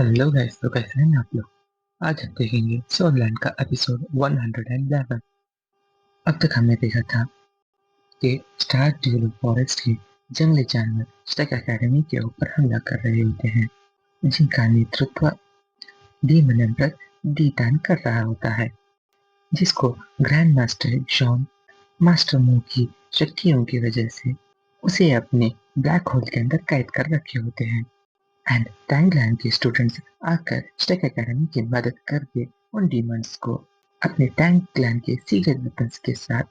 Hello guys, तो कैसे हैं आप लोग। आज हम देखेंगे सोलैंड का एपिसोड 111। अब तक हमने देखा था कि स्टार ड्यूलो फॉरेस्ट के जंगली जानवर स्टैक एकेडमी के ऊपर हमला कर रहे होते हैं, जिनका नेतृत्व डीमन एम्परर डीटान कर रहा होता है, जिसको ग्रैंड मास्टर जॉन मास्टर मू की शक्तियों की वजह से उसे अपने ब्लैक होल के अंदर कैद कर रखे होते हैं। एंड टैंगलैंड के स्टूडेंट्स आकर स्टेक एकेडमी की मदद करके उन डीमंस को अपने टैंगलैंड के सीक्रेट वेपन्स के साथ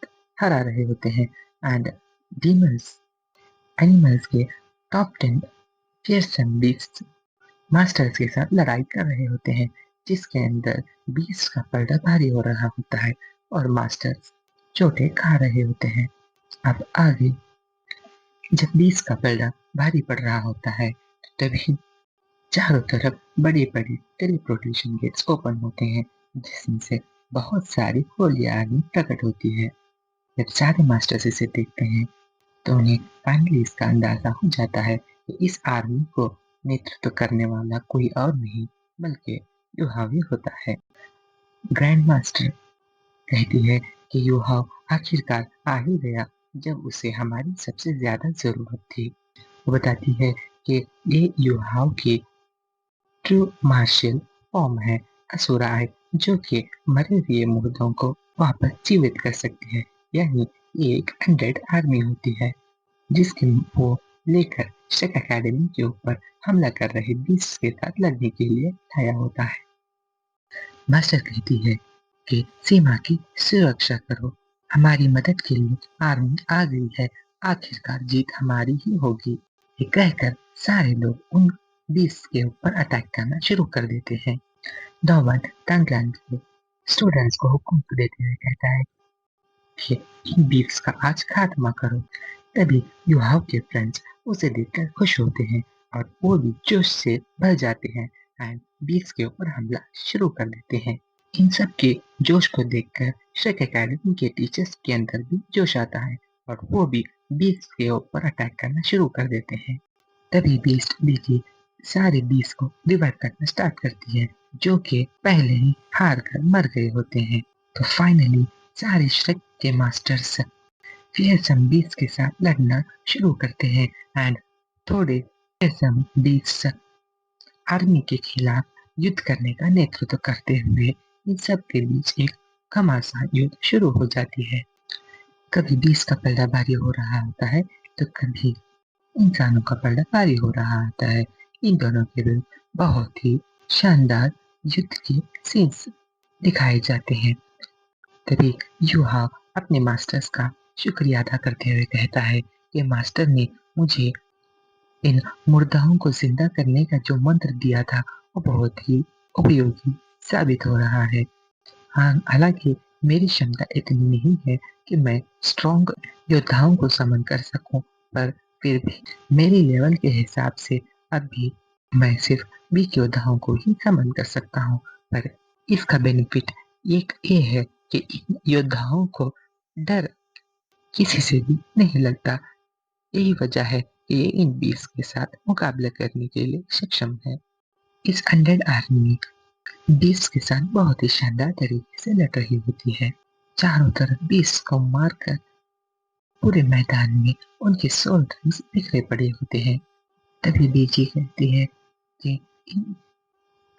हरा रहे होते हैं। एंड डीमंस एनिमल्स के टॉप 10 फियरसम बीस्ट मास्टर्स के साथ लड़ाई कर रहे होते हैं, जिसके अंदर बीस्ट का पलड़ा भारी हो रहा होता है और मास्टर्स चोटें खा रहे होते हैं। अब आगे जब बीस्ट का पलड़ा भारी पड़ रहा होता है, तभी चारों तरफ बड़े-बड़े टेलीपोर्टेशन गेट्स ओपन होते हैं, जिसमें से बहुत सारी होली आर्मी प्रकट होती है। जब सारे मास्टर्स इसे देखते हैं, तो उन्हें फाइनली इसका अंदाजा हो जाता है कि इस आर्मी को नेतृत्व करने वाला कोई और नहीं बल्कि युहावी होता है। ग्रैंड मास्टर कहती है कि युहाव आखिरकार आ ही गया जब उसे हमारी सबसे ज्यादा जरूरत थी। वो बताती है कि ये युहाव की ट्रू मार्शल फॉर्म है, असुरा है, जो कि मरे हुए मुर्दों को वापस जीवित कर सकती है। यानी ये एक अनडेड आर्मी होती है, जिसके वो लेकर शक एकेडमी के ऊपर हमला कर रहे बीस्ट के साथ लड़ने के लिए लाया होता है। मास्टर कहती है कि सीमा की सुरक्षा करो, हमारी मदद के लिए आर्मी आ गई है, आखिरकार जीत हमारी ही होगी। ये कहकर सारे लोग उन बीस के ऊपर अटैक करना शुरू कर देते हैं। डॉवन टंगलैंड के स्टूडेंट्स को हुक्म देते हुए कहता है कि इन बीफ्स का आज खात्मा करो। तभी युहाव के फ्रेंड्स उसे देखकर खुश होते हैं और वो भी जोश से भर जाते हैं एंड बीफ्स के ऊपर हमला शुरू कर देते हैं। इन सब के जोश को देखकर श्रेक एकेडमी के टीचर्स के अंदर भी जोश आता है और वो भी बीफ्स के ऊपर अटैक करना शुरू कर देते हैं। तभी बीस्ट बीजी सारे बीस को रिवाइव करना स्टार्ट करती है, जो कि पहले ही हार कर मर गए होते हैं। तो फाइनली सारे श्रेक के मास्टर्स फियरसम बीस के साथ लड़ना शुरू करते हैं एंड थोड़े फियरसम बीस आर्मी के खिलाफ युद्ध करने का नेतृत्व करते हुए इन सब के बीच एक घमासान युद्ध शुरू हो जाती है। कभी बीस का पलड़ा भारी हो रहा होता है, तो कभी इंसानों का पलड़ा भारी हो रहा होता है। इन दोनों के बीच बहुत ही शानदार युद्ध के सीन्स दिखाए जाते हैं। तभी युहा अपने मास्टर्स का शुक्रिया अदा करते हुए कहता है कि मास्टर ने मुझे इन मुर्दाओं को जिंदा करने का जो मंत्र दिया था, वो बहुत ही उपयोगी साबित हो रहा है। हाँ, हालांकि मेरी क्षमता इतनी नहीं है कि मैं स्ट्रॉन्ग योद्धाओं को समन कर सकूं, पर फिर भी मेरी लेवल के हिसाब से अभी मैं सिर्फ वीक योद्धाओं को ही समन कर सकता हूँ। पर इसका बेनिफिट एक ये है कि इन योद्धाओं को डर किसी से भी नहीं लगता। यही वजह है कि ये इन बीस के साथ मुकाबला करने के लिए सक्षम है। इस अनडेड आर्मी बीस के साथ बहुत ही शानदार तरीके से लड़ रही होती है। चारों तरफ बीस को मारकर पूरे मैदान में उनके सोल्जर्स बिखरे पड़े होते हैं। तभी बीजी कहती है कि इन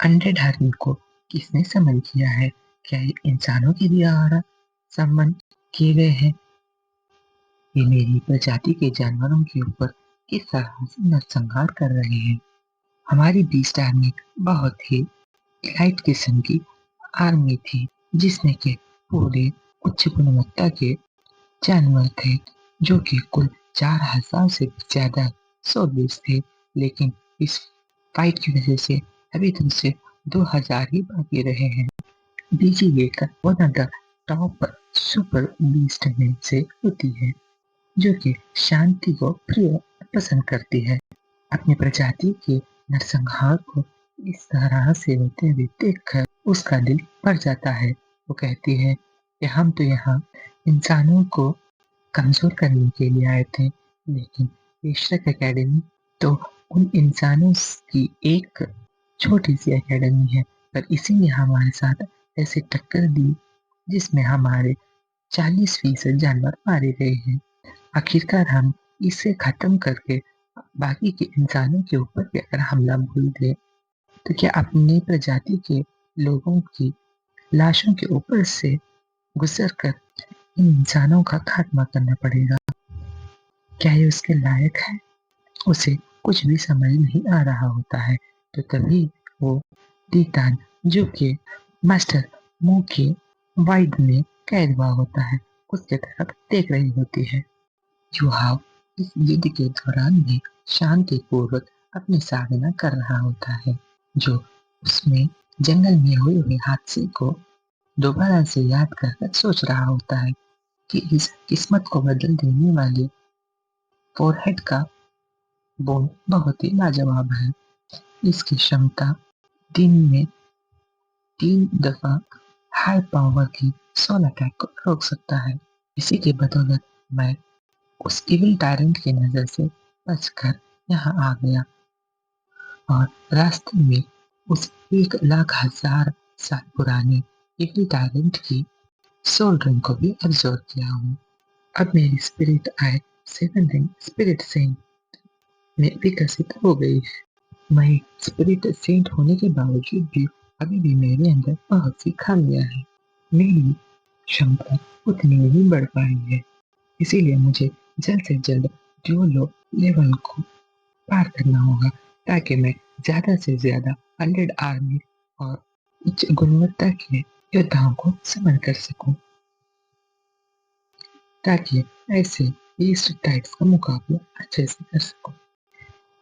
अनडेड आर्मी को किसने समन किया है? क्या ये इंसानों के द्वारा समन किए गए हैं? ये मेरी प्रजाति के जानवरों के ऊपर किस तरह से नरसंहार कर रहे हैं? हमारी बीस्ट आर्मी बहुत ही लाइट किस्म की आर्मी थी, जिसमें के पूरे उच्च गुणवत्ता के जानवर थे, जो कि कुल 4000 से भी ज्यादा सोल्जर्स थे। लेकिन इस फाइट की वजह से अभी तक से 2000 ही बाकी रहे हैं। बीजी एक one of the top super beast में से होती है, जो कि शांति को प्रिय पसंद करती है। अपनी प्रजाति के नरसंहार को इस तरह से होते हुए देखकर उसका दिल भर जाता है। वो कहती है कि हम तो यहाँ इंसानों को कमजोर करने के लिए आए थे, लेकिन ये शक एकेडमी तो उन इंसानों की एक छोटी सी एकेडमी है, पर इसी ने हमारे साथ ऐसी टक्कर दी जिसमें हमारे 40% जानवर मारे गए हैं। आखिरकार हम इसे खत्म करके बाकी के इंसानों के ऊपर भी अगर हमला बोल दें, तो क्या अपनी प्रजाति के लोगों की लाशों के ऊपर से गुजर कर इन इंसानों का खात्मा करना पड़ेगा? क्या ये उसके लायक है? उसे कुछ भी समझ नहीं आ रहा होता है, तो तभी वो टीतान, जो कि मास्टर मुंह के वाइड में कैद हुआ होता है, उसके तरफ देख रही होती है। युहाव इस युद्ध के दौरान भी शांतिपूर्वक अपनी साधना कर रहा होता है, जो उसमें जंगल में हुए हुए हादसे को दोबारा से याद कर सोच रहा होता है कि इस किस्मत को बदल देने वाले फोरहेड का बोन बहुत ही लाजवाब है। इसकी क्षमता दिन में 3 दफा हाई पावर की सोल अटैक को रोक सकता है। इसी के बदौलत मैं उस इविल टायरेंट की नजर से बचकर यहाँ आ गया और रास्ते में उस 1,00,000 साल पुराने इविल टायरेंट की सोल ड्रिंक को भी एब्जॉर्ब किया हूँ। अब मेरी स्पिरिट आई 7 रिंग स्पिरिट सेंट में विकसित हो गई है। मैं स्पिरिट सेंट होने के बावजूद भी अभी भी मेरे अंदर बहुत सी खामियां हैं। मेरी क्षमता उतनी नहीं बढ़ पाई है, इसीलिए मुझे जल्द से जल्द ड्यूलो लेवल को पार करना होगा, ताकि मैं ज्यादा से ज्यादा 100 आर्मी और उच्च गुणवत्ता के योद्धाओं को समन कर सकूं, ताकि ऐसे ईस्ट टाइप्स का मुकाबला अच्छे से कर सकूं।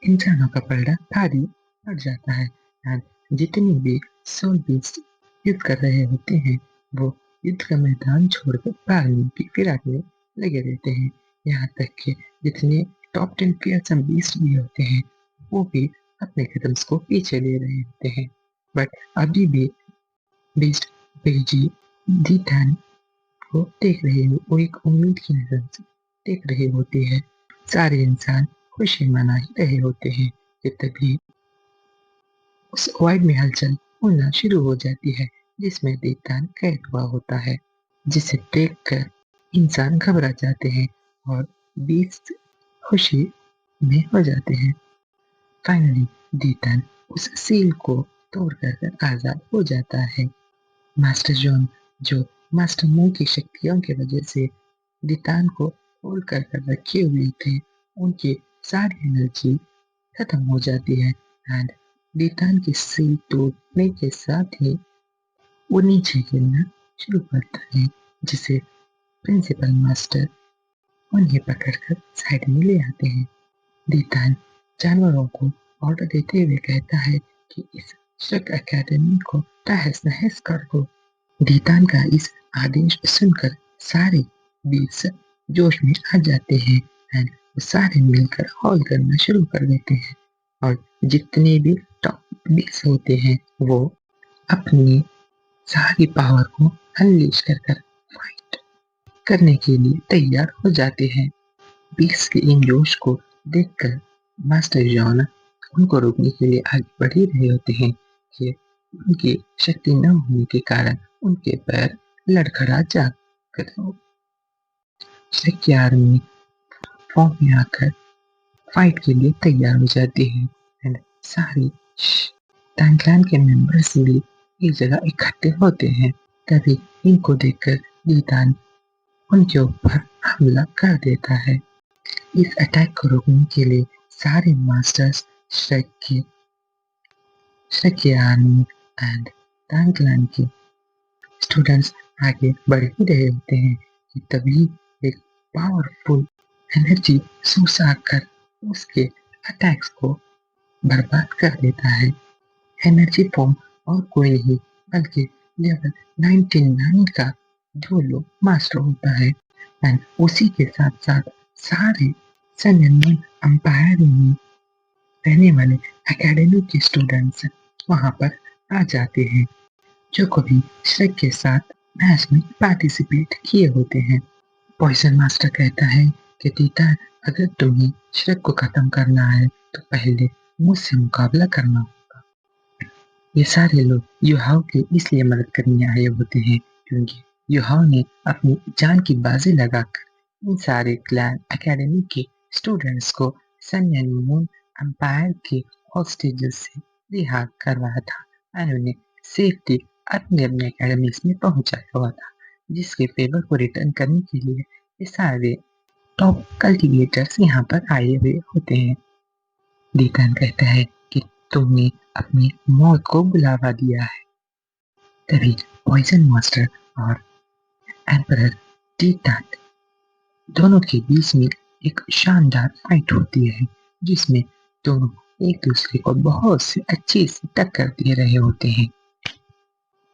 इंसानों का पलड़ा भारी पड़ जाता है और जितनी भी सोल बीस्ट युद्ध कर रहे होते हैं, वो युद्ध का मैदान छोड़कर भागने की फिराक में लगे रहते हैं। यहाँ तक कि जितने टॉप 10 fearsome बीस्ट भी होते हैं, वो भी अपने कदम्स को पीछे ले रहे होते हैं। बट अभी भी बीस्ट बेजी दीथान को देख रहे हो, वो एक उम्मीद की नजर से देख रहे होते हैं। सारे इंसान खुशी मना ही रहे होते हैं कि तभी उस वाइड में हलचल होना शुरू हो जाती है, जिसमें दीतान कैद हुआ होता है, जिसे देखकर इंसान घबरा जाते हैं और बीच खुशी में हो जाते हैं। फाइनली दीतान उस सील को तोड़ कर आजाद हो जाता है। मास्टर जॉन, जो मास्टर मुंह की शक्तियों की वजह से दीतान को होल्ड कर रखे हुए थे, उनकी सारी एनर्जी खत्म हो जाती है एंड दीतान की सील टूटने के साथ ही वो नीचे गिरना शुरू करता है, जिसे प्रिंसिपल मास्टर उन्हें पकड़कर साइड में ले आते हैं। दीतान जानवरों को ऑर्डर देते हुए कहता है कि इस शक अकेडमी को तहस नहस कर दो। दीतान का इस आदेश सुनकर सारे बीस जोश में आ जाते हैं एंड सारे मिलकर हॉल करना शुरू कर देते हैं और जितने भी टॉप बीस होते हैं, वो अपनी सारी पावर को अनलीश कर फाइट करने के लिए तैयार हो जाते हैं। बीस के इन जोश को देखकर मास्टर जॉन उनको रोकने के लिए आगे बढ़ ही रहे होते हैं कि उनकी शक्ति न होने के कारण उनके पैर लड़खड़ा जाकर शक्ति आर्मी फॉर्म में आकर फाइट के लिए तैयार हो जाती है एंड सारे टैंकलैंड के मेंबर्स भी एक जगह इकट्ठे होते हैं। तभी इनको देखकर दीतान उनके ऊपर हमला कर देता है। इस अटैक को रोकने के लिए सारे मास्टर्स श्रेक के आर्मी एंड टैंकलैंड के स्टूडेंट्स आगे बढ़ ही रहे होते हैं कि तभी एक पावरफुल एनर्जी सोर्स आकर उसके अटैक्स को बर्बाद कर देता है। एनर्जी फॉर्म और कोई नहीं बल्कि लेवल 99 का ड्यूलो मास्टर होता है एंड उसी के साथ साथ सारे सैन्य अंपायर में रहने वाले एकेडमी के स्टूडेंट्स वहां पर आ जाते हैं, जो कभी श्रेक के साथ मैच में पार्टिसिपेट किए होते हैं। पॉइजन मास्टर कहता है कि दीता, अगर तुम्हें श्रेक को खत्म करना है तो पहले मुझसे मुकाबला करना होगा। ये सारे लोग युहाओ की इसलिए मदद करने आए होते हैं क्योंकि युहाओ ने अपनी जान की बाजी लगाकर इन सारे क्लैन एकेडमी के स्टूडेंट्स को सन एंड मून एम्पायर के हॉस्टेजेस से रिहा करवाया था और उन्हें सेफ्टी अपने अपने एकेडमीज में पहुंचाया हुआ था, जिसके फेवर को रिटर्न करने के लिए ये सारे टॉप कल्टीवेटर्स यहाँ पर आए हुए होते हैं। डीकन कहता है कि तुमने अपनी मौत को बुलावा दिया है। तभी पॉइजन मास्टर और एम्परर टीटन दोनों के बीच में एक शानदार फाइट होती है, जिसमें दोनों एक दूसरे को बहुत से अच्छे से टक्कर दे रहे होते हैं।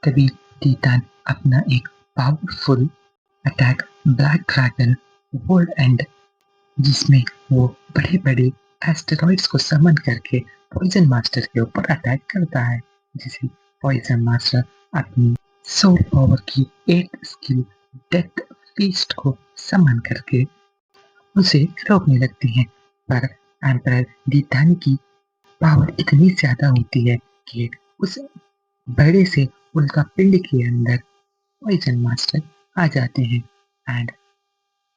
तभी टीटन अपना एक powerful attack black dragon world and, जिसमें वो बड़े बड़े एस्टेरॉइड्स को समन करके पॉइजन मास्टर के ऊपर अटैक करता है, जिसे पॉइजन मास्टर अपनी सोल पावर की एक स्किल डेथ फीस्ट को समन करके उसे रोकने लगती है। पर एम्परर डिटान की पावर इतनी ज्यादा होती है कि उस बड़े से उल्का पिंड के अंदर पॉइजन मास्टर आ जाते हैं एंड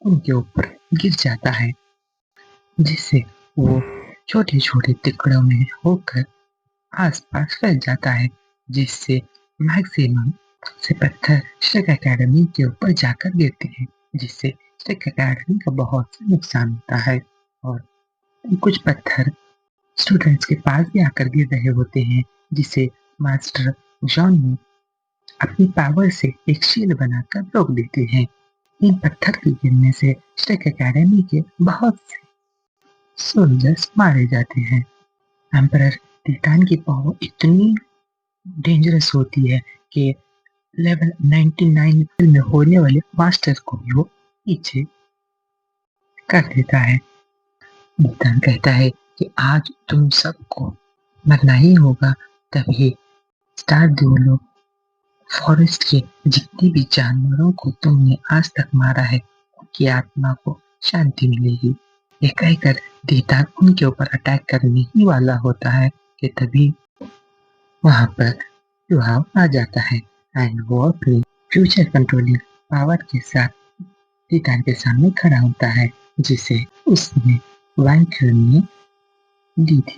उनके ऊपर गिर जाता है, जिससे वो छोटे छोटे टुकड़ों में होकर आसपास फैल जाता है, जिससे मैक्सिमम से पत्थर स्ट्रिक एकेडमी के ऊपर जाकर गिरते हैं, जिससे स्ट्रिक एकेडमी का बहुत सा नुकसान होता है। और कुछ पत्थर स्टूडेंट्स के पास भी आकर गिर रहे होते हैं, जिसे मास्टर जॉन ने अपनी पावर से एक शील्ड बनाकर रोक देते हैं। इन पत्थर के गिरने से स्ट्रिक एकेडमी के बहुत से सोल्जर्स मारे जाते हैं। एम्परर टिटान की पावर इतनी डेंजरस होती है कि लेवल 99 में होने वाले मास्टर को भी वो पीछे कर देता है। टिटान कहता है कि आज तुम सबको मरना ही होगा, तभी स्टार ड्यूलो फॉरेस्ट के जितने भी जानवरों को तुमने आज तक मारा है उनकी आत्मा को शांति मिलेगी। ये कहकर टिटान उनके ऊपर अटैक करने ही वाला होता है कि तभी वहां पर युहाव आ जाता है एंड वो अपनी फ्यूचर कंट्रोलिंग पावर के साथ टिटान के सामने खड़ा होता है, जिसे उसने वैंक्यूर ने दी थी।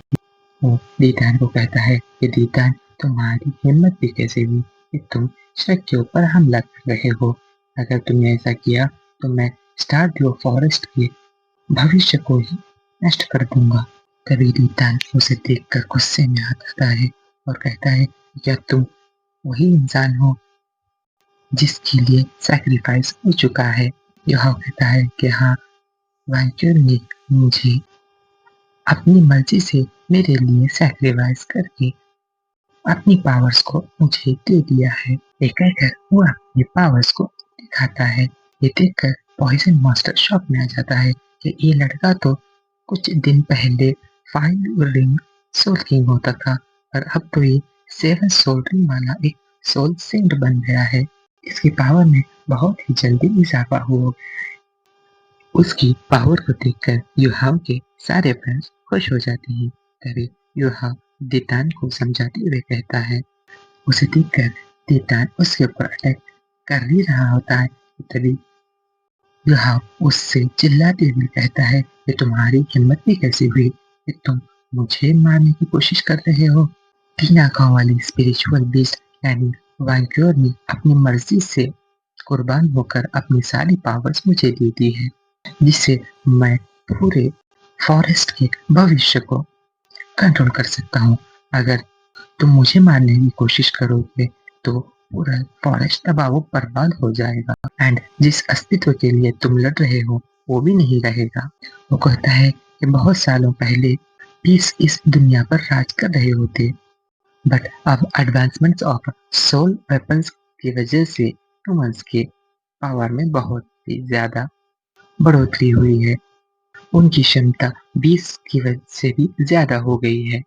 वो टिटान को कहता है कि टिटान, तुम्हारी हिम्मत भी कैसे हुई कि तुम श्रेक के ऊपर हमला कर रहे हो। अगर तुमने ऐसा किया तो मैं स्टार ड्यू फॉरेस्ट के भविष्य को ही नष्ट कर दूंगा। तभी टिटान उसे देखकर गुस्से में आ जाता है और कहता है, क्या तुम वही इंसान हो जिसके लिए सैक्रिफाइस हो चुका है? यह कहता है कि हाँ, वैंक्यूर ने मुझे अपनी मर्जी से मेरे लिए सैक्रिफाइस करके अपनी पावर्स को मुझे दे दिया है। ये कहकर वो अपनी पावर्स को दिखाता है। ये देखकर पॉइजन मास्टर शॉक में आ जाता है कि ये लड़का तो कुछ दिन पहले 5 रिंग सोल किंग होता था और अब तो ये 7 सोल रिंग वाला एक सोल सेंट बन गया है। इसकी पावर में बहुत ही जल्दी इजाफा हुआ। उसकी पावर को देखकर युहाव के सारे फ्रेंड्स खुश हो जाते हैं। तभी युहाव डिटान को समझाते हुए कहता है, उसे देखकर डिटान उसके ऊपर अटैक कर ही रहा होता है। तभी युहाव उससे चिल्लाते हुए कहता है कि तुम्हारी हिम्मत भी कैसी हुई कि तुम मुझे मारने की कोशिश कर रहे हो। 3 आंखों वाली स्पिरिचुअल बीस्ट यानी वैंक्योर ने अपनी मर्जी से कुर्बान होकर अपनी सारी पावर्स मुझे दे दी है, जिससे मैं पूरे फॉरेस्ट के भविष्य को कंट्रोल कर सकता हूँ। अगर तुम मुझे मारने की कोशिश करोगे तो पूरा फॉरेस्ट तबाह बर्बाद हो जाएगा एंड जिस अस्तित्व के लिए तुम लड़ रहे हो वो भी नहीं रहेगा। वो कहता है कि बहुत सालों पहले पीस इस दुनिया पर राज कर रहे होते, बट अब एडवांसमेंट्स ऑफ सोल वेपन्स की वजह से ह्यूमंस के पावर में बहुत ही ज्यादा बढ़ोतरी हुई है। उनकी क्षमता 20 की वजह से भी ज्यादा हो गई है।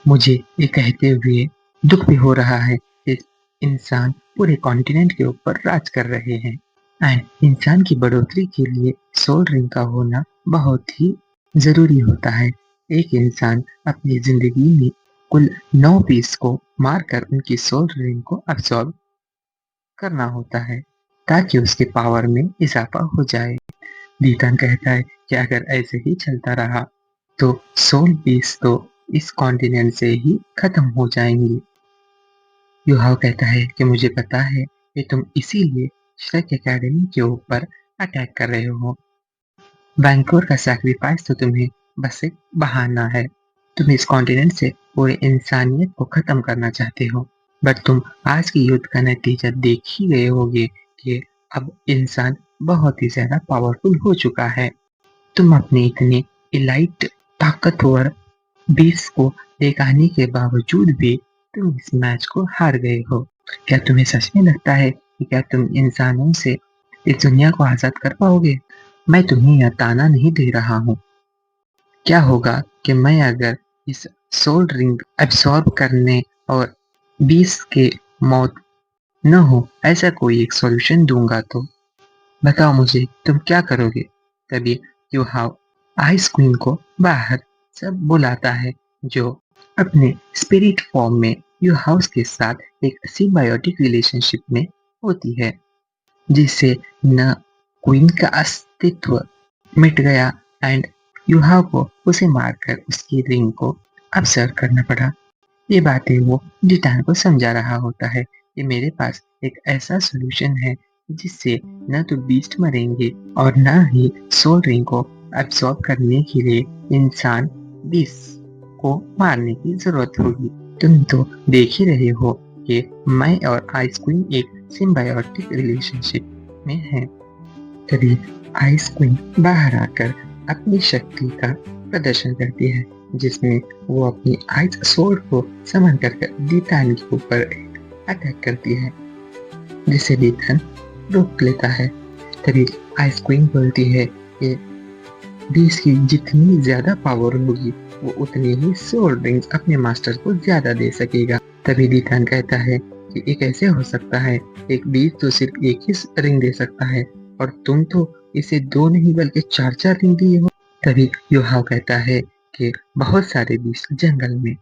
मुझे ये कहते हुए दुख भी हो रहा है कि इंसान पूरे कॉन्टिनेंट के ऊपर राज कर रहे हैं एंड इंसान की बढ़ोतरी के लिए सोल रिंग का होना बहुत ही जरूरी होता है। एक इंसान अपनी जिंदगी में कुल 9 पीस को मारकर उनकी सोल रिंग को अब्सॉर्ब करना होता है ताकि उसके पावर में इजाफा हो जाए। डीटन कहता है कि अगर ऐसे ही चलता रहा तो सोल पीस तो इस कॉन्टिनेंट से ही खत्म हो जाएंगी। युहाव कहता है कि मुझे पता है कि तुम इसीलिए श्रेक एकेडमी के ऊपर अटैक कर रहे हो। वैंकूवर का सैक्रिफाइस तो तुम्हें बस एक बहाना है। तुम इस कॉन्टिनेंट से पूरी इंसानियत को खत्म करना चाहते हो, बट तुम आज की युद्ध का नतीजा देख ही गए होगे कि अब इंसान बहुत ही ज्यादा पावरफुल हो चुका है। तुम अपने इतने इलाइट ताकतवर बीस को एक आने के बावजूद भी तुम इस मैच को हार गए हो। क्या तुम्हें सच में लगता है कि क्या तुम इंसानों से इस दुनिया को आजाद कर पाओगे? मैं तुम्हें यह ताना नहीं दे रहा हूँ। क्या होगा कि मैं अगर इस सोल रिंग एब्सॉर्ब करने और 20 के मौत न हो ऐसा कोई एक सॉल्यूशन दूंगा तो बताओ मुझे तुम क्या करोगे? तभी यूहाव आइस क्वीन को बाहर सब बुलाता है, जो अपने स्पिरिट फॉर्म में यूहाउस के साथ एक सिम्बायोटिक रिलेशनशिप में होती है, जिससे न क्वीन का अस्तित्व मिट गया एंड यूहाव को उसे मारकर उसकी रिंग को अब्सर्व करना पड़ा। ये बातें वो डिटान को समझा रहा होता है कि मेरे पास एक ऐसा सोल्यूशन है जिससे न तो बीस्ट मरेंगे और न ही सोल रिंग को एब्सॉर्ब करने के लिए इंसान बीस्ट को मारने की जरूरत होगी। तुम तो देख ही रहे हो कि मैं और आइस क्वीन एक सिम्बायोटिक रिलेशनशिप में हैं। तभी आइस क्वीन बाहर आकर अपनी शक्ति का प्रदर्शन करती है, जिसमें वो अपनी आइस सोर्ड को समन कर डीथन के ऊपर अटैक करती है, जिसे डीथन रोक लेता है। तभी आइस क्वीन बोलती है कि बीस की जितनी ज्यादा पावर होगी वो उतनी ही सोल रिंग्स अपने मास्टर को ज्यादा दे सकेगा। तभी डीथन कहता है कि ये कैसे हो सकता है, एक बीस तो सिर्फ एक ही रिंग दे सकता है और तुम तो इसे 2 नहीं बल्कि 4-4 रिंग दिए हो। तभी यूहाव कहता है कि बहुत सारे बीस जंगल में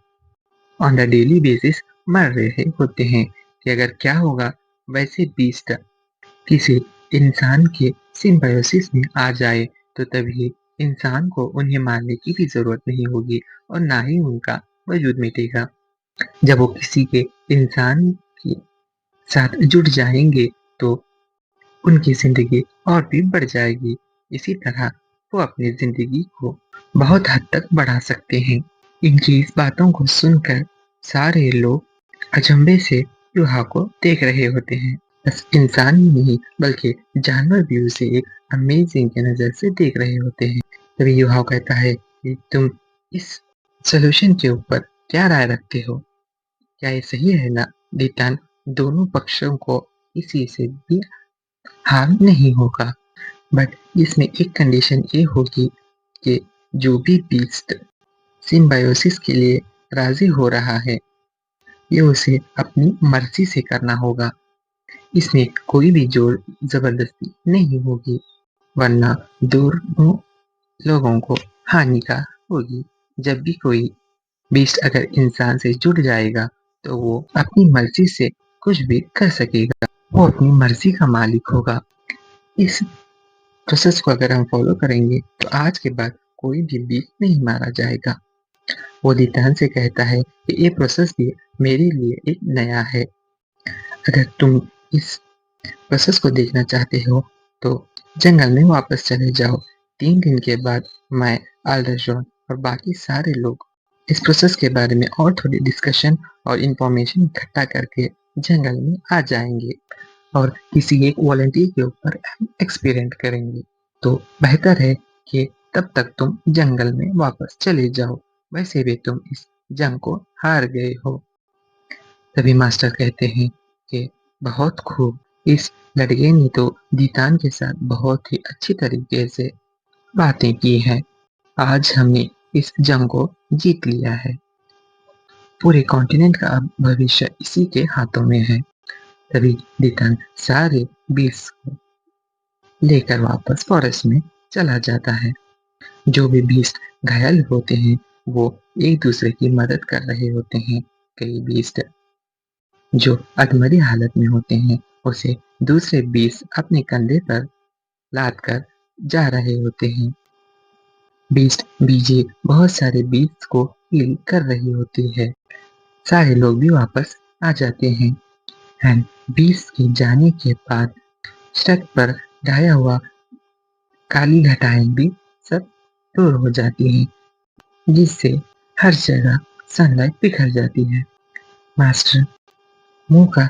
ऑन द डेली बेसिस मर रहे होते हैं कि अगर क्या होगा वैसे बीस्ट किसी इंसान के सिम्बायोसिस में आ जाए तो तभी इंसान को उन्हें मारने की भी जरूरत नहीं होगी और ना ही उनका वजूद मिटेगा। जब वो किसी के इंसान के साथ जुड़ जाएंगे तो उनकी जिंदगी और भी बढ़ जाएगी। इसी तरह वो अपनी जिंदगी को बहुत हद तक बढ़ा सकते हैं। इनकी इस बातों को सुनकर सारे लोग अचंभे से यूहा को देख रहे होते हैं। बस इंसान ही नहीं बल्कि जानवर भी उसे एक अमेजिंग की नजर से देख रहे होते हैं। तभी यूहा कहता है कि तुम इस सोल्यूशन के ऊपर क्या राय रखते हो? क्या ये सही है ना? डिटान दोनों पक्षों को किसी से भी हार्म नहीं होगा, बट इसमें एक कंडीशन ये होगी कि जो भी बीस्ट सिम्बायोसिस के लिए राजी हो रहा है ये उसे अपनी मर्जी से करना होगा। इसमें कोई भी जोर जबरदस्ती नहीं होगी, वरना दोनों लोगों को हानि का होगी। जब भी कोई बीस्ट अगर इंसान से जुड़ जाएगा तो वो अपनी मर्जी से कुछ भी कर सकेगा, वो अपनी मर्जी का मालिक होगा। इस प्रोसेस को अगर हम फॉलो करेंगे तो आज के बाद कोई भी बीस्ट नहीं मारा जाएगा। वो डिटान से कहता है कि ये प्रोसेस भी मेरे लिए एक नया है। अगर तुम इस प्रोसेस को देखना चाहते हो तो जंगल में वापस चले जाओ। 3 दिन के बाद मैं, आल्डरशॉन और बाकी सारे लोग इस प्रोसेस के बारे में और थोड़ी डिस्कशन और इंफॉर्मेशन इकट्ठा करके जंगल में आ जाएंगे और किसी एक वॉलंटियर के ऊपर एक्सपेरिमेंट करेंगे। तो बेहतर है कि तब तक तुम जंगल में वापस चले जाओ, वैसे भी तुम इस जंग को हार गए हो। तभी मास्टर कहते हैं कि बहुत खूब, इस लड़के ने तो दीतान के साथ बहुत ही अच्छी तरीके से बातें की हैं। आज हमने इस जंग को जीत लिया है। पूरे कॉन्टिनेंट का अब भविष्य इसी के हाथों में है। तभी दीतान सारे बीस को लेकर वापस फॉरेस्ट में चला जाता है। जो भी बीस्ट घायल होते हैं वो एक दूसरे की मदद कर रहे होते हैं। कई बीस्ट जो अधमरी हालत में होते हैं उसे दूसरे बीस्ट अपने कंधे पर लाद कर जा रहे होते हैं। बीस्ट बीजे बहुत सारे बीस्ट को हील कर रही होती है। सारे लोग भी वापस आ जाते हैं एंड बीस्ट के जाने के बाद सड़क पर ढाया हुआ काली घटाएं भी सब दूर हो जाती हैं, जिससे हर जगह सनलाइट बिखर जाती है। मास्टर मुंह का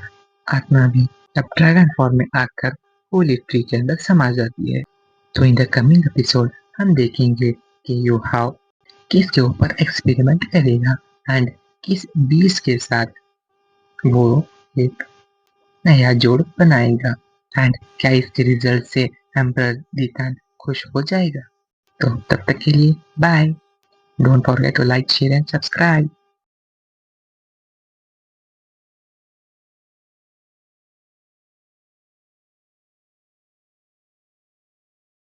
आत्मा भी अब ड्रैगन फॉर्म में आकर होली ट्री के अंदर समा जाती है। तो इन द कमिंग एपिसोड हम देखेंगे कि यू हाउ किसके ऊपर एक्सपेरिमेंट करेगा एंड किस बीस के साथ वो एक नया जोड़ बनाएगा एंड क्या इसके रिजल्ट से एम्परर दीतान खुश हो जाएगा। तो तब तक के लिए bye. Don't forget to like share and subscribe.